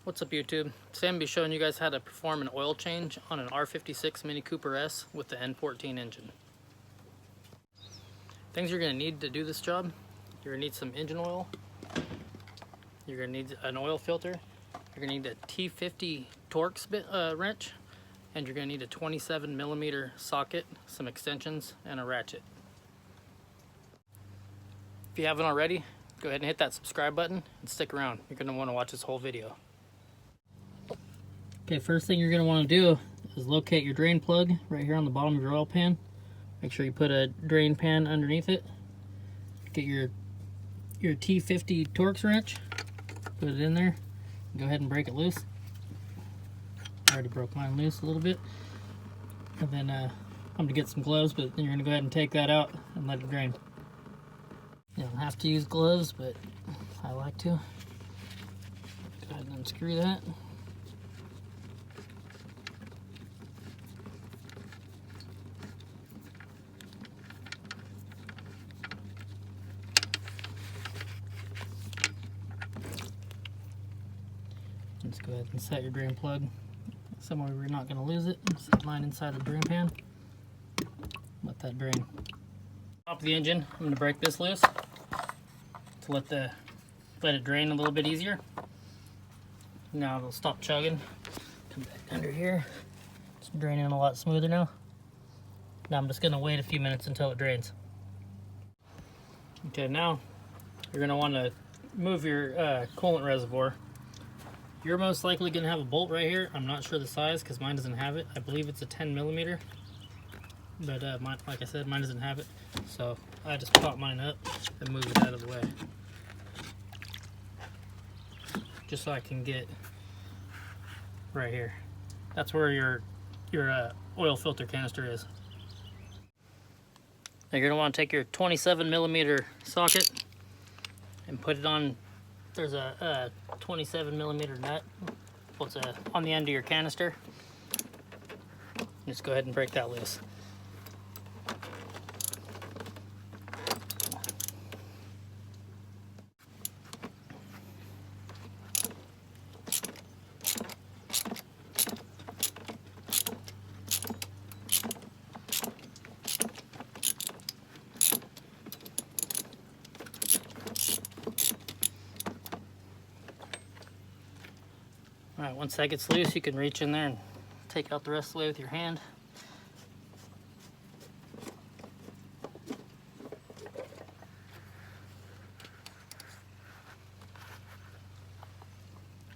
What's up, YouTube? Today I'm going to be showing you guys how to perform an oil change on an R56 Mini Cooper S with the N14 engine. Things you're going to need to do this job: you're going to need some engine oil, you're going to need an oil filter, you're going to need a T50 Torx wrench, and you're going to need a 27mm socket, some extensions, and a ratchet. If you haven't already, go ahead and hit that subscribe button and stick around. You're going to want to watch this whole video. Okay, first thing you're going to want to do is locate your drain plug right here on the bottom of your oil pan. Make sure you put a drain pan underneath it. Get your T50 Torx wrench, put it in there, go ahead and break it loose. I already broke mine loose a little bit. And then I'm going to get some gloves, but then you're going to go ahead and take that out and let it drain. You don't have to use gloves, but I like to. Go ahead and unscrew that. Just go ahead and set your drain plug somewhere where you're not going to lose it. Set mine inside the drain pan. Let that drain. Top of the engine, I'm going to break this loose to let it drain a little bit easier. Now it'll stop chugging. Come back under here. It's draining a lot smoother now. Now I'm just going to wait a few minutes until it drains. Okay, now you're going to want to move your coolant reservoir. You're most likely going to have a bolt right here. I'm not sure the size because mine doesn't have it. I believe it's a 10mm, but like I said, mine doesn't have it. So I just pop mine up and move it out of the way, just so I can get right here. That's where your oil filter canister is. Now you're going to want to take your 27mm socket and put it on. There's a 27mm nut. It's on the end of your canister. Just go ahead and break that loose. Alright, once that gets loose, you can reach in there and take out the rest of the way with your hand.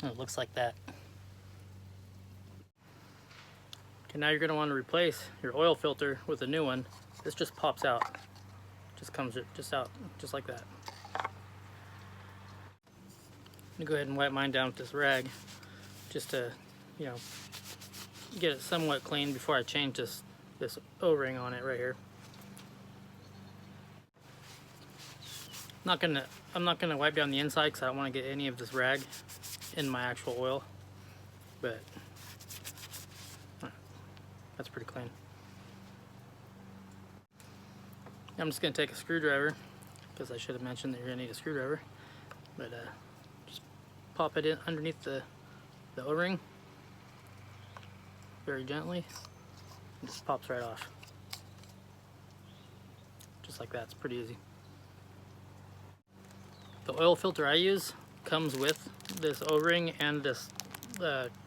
And it looks like that. Okay, now you're going to want to replace your oil filter with a new one. This just pops out. Just comes just out, just like that. I'm going to go ahead and wipe mine down with this rag, just to, get it somewhat clean before I change this O-ring on it right here. I'm not gonna wipe down the inside because I don't want to get any of this rag in my actual oil, but that's pretty clean. I'm just gonna take a screwdriver, because I should have mentioned that you're gonna need a screwdriver, but just pop it in underneath the O-ring very gently. It just pops right off. Just like that. It's pretty easy. The oil filter I use comes with this O-ring and this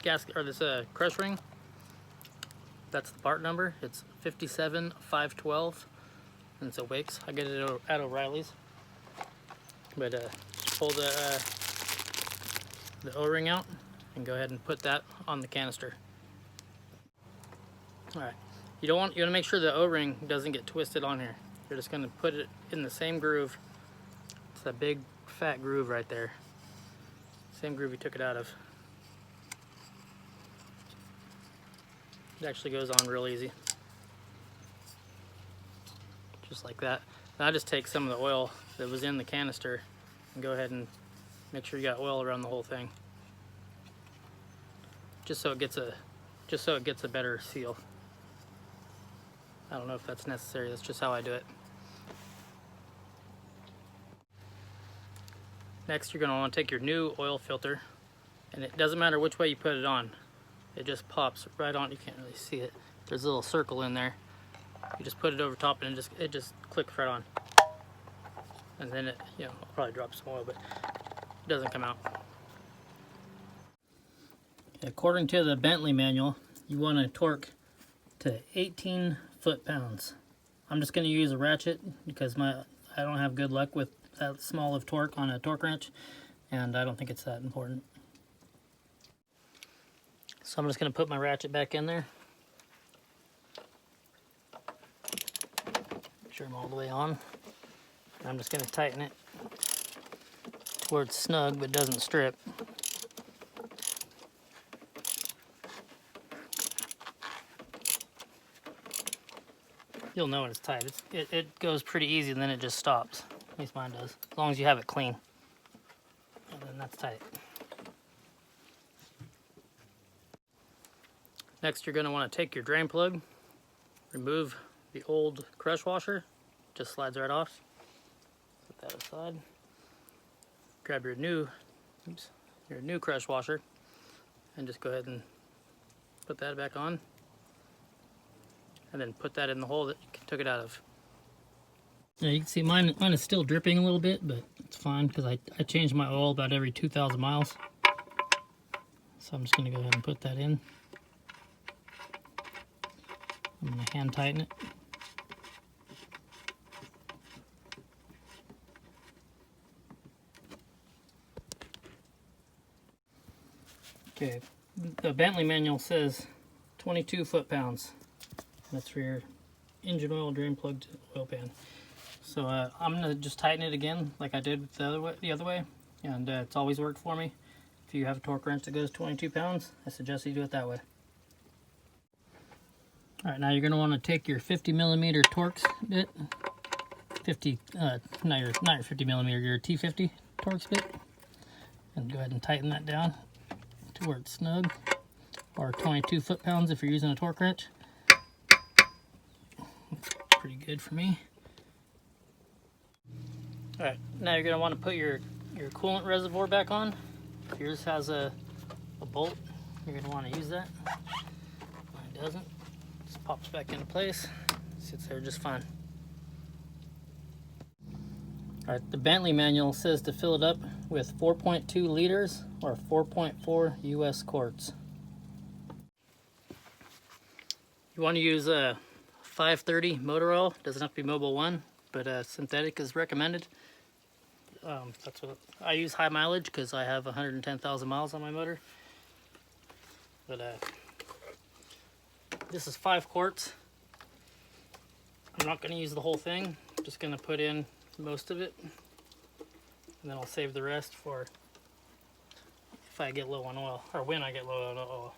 gasket, or this crush ring. That's the part number. It's 57512, and it's a Wakes. I get it at O'Reilly's. But pull the O-ring out and go ahead and put that on the canister. Alright, you want to make sure the O-ring doesn't get twisted on here. You're just going to put it in the same groove. It's that big fat groove right there. Same groove you took it out of. It actually goes on real easy. Just like that. Now I just take some of the oil that was in the canister and go ahead and make sure you got oil around the whole thing. Just so it gets a better seal. I don't know if that's necessary, that's just how I do it. Next, you're going to want to take your new oil filter And it doesn't matter which way you put it on. It just pops right on. You can't really see it. There's a little circle in there. You just put it over top and it just clicks right on. And then it, I'll probably drop some oil, but it doesn't come out. According to the Bentley manual, you want to torque to 18 foot-pounds. I'm just going to use a ratchet because I don't have good luck with that small of torque on a torque wrench, and I don't think it's that important. So I'm just going to put my ratchet back in there. Make sure I'm all the way on. And I'm just going to tighten it to where it's snug but doesn't strip. You'll know when it's tight. It goes pretty easy and then it just stops. At least mine does. As long as you have it clean. And then that's tight. Next, you're going to want to take your drain plug, remove the old crush washer, just slides right off. Put that aside. Grab your new crush washer and just go ahead and put that back on. And then put that in the hole that you took it out of. Now you can see mine is still dripping a little bit, but it's fine because I change my oil about every 2,000 miles. So I'm just going to go ahead and put that in. I'm going to hand tighten it. Okay, the Bentley manual says 22 foot-pounds. That's for your engine oil drain plug to oil pan. So I'm going to just tighten it again like I did the other way. And it's always worked for me. If you have a torque wrench that goes 22 pounds, I suggest you do it that way. Alright, now you're going to want to take your 50 millimeter Torx bit. Not your 50 millimeter, your T50 Torx bit. And go ahead and tighten that down to where it's snug. Or 22 foot-pounds if you're using a torque wrench. Pretty good for me. Alright, now you're going to want to put your coolant reservoir back on. If yours has a bolt, you're going to want to use that. Mine doesn't. Just pops back into place. Sits there just fine. Alright, the Bentley manual says to fill it up with 4.2 liters or 4.4 US quarts. You want to use a 530 motor oil. Doesn't have to be Mobil 1, but synthetic is recommended. That's what I use. High mileage because I have 110,000 miles on my motor. But this is 5 quarts. I'm not going to use the whole thing. I'm just going to put in most of it, and then I'll save the rest for if I get low on oil, or when I get low on oil.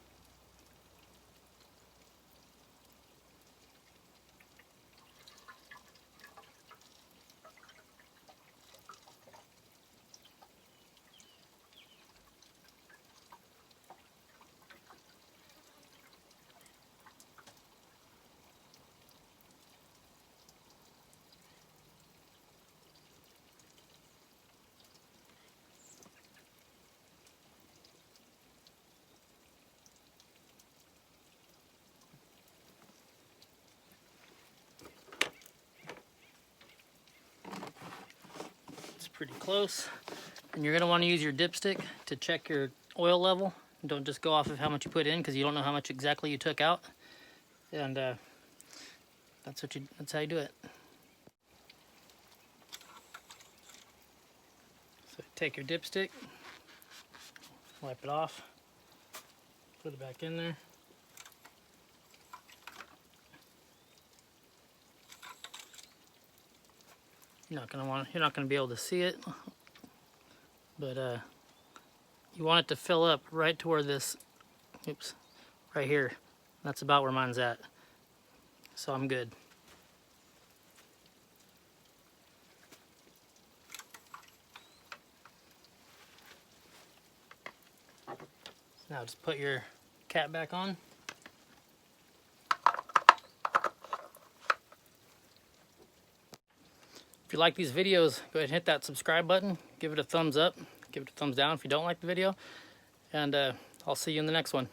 Pretty close, and you're going to want to use your dipstick to check your oil level. Don't just go off of how much you put in because you don't know how much exactly you took out, and that's how you do it. So take your dipstick, wipe it off, put it back in there. You're not gonna be able to see it, but you want it to fill up right to where this, right here. That's about where mine's at. So I'm good. Now just put your cap back on. If you like these videos, go ahead and hit that subscribe button. Give it a thumbs up. Give it a thumbs down if you don't like the video. and I'll see you in the next one.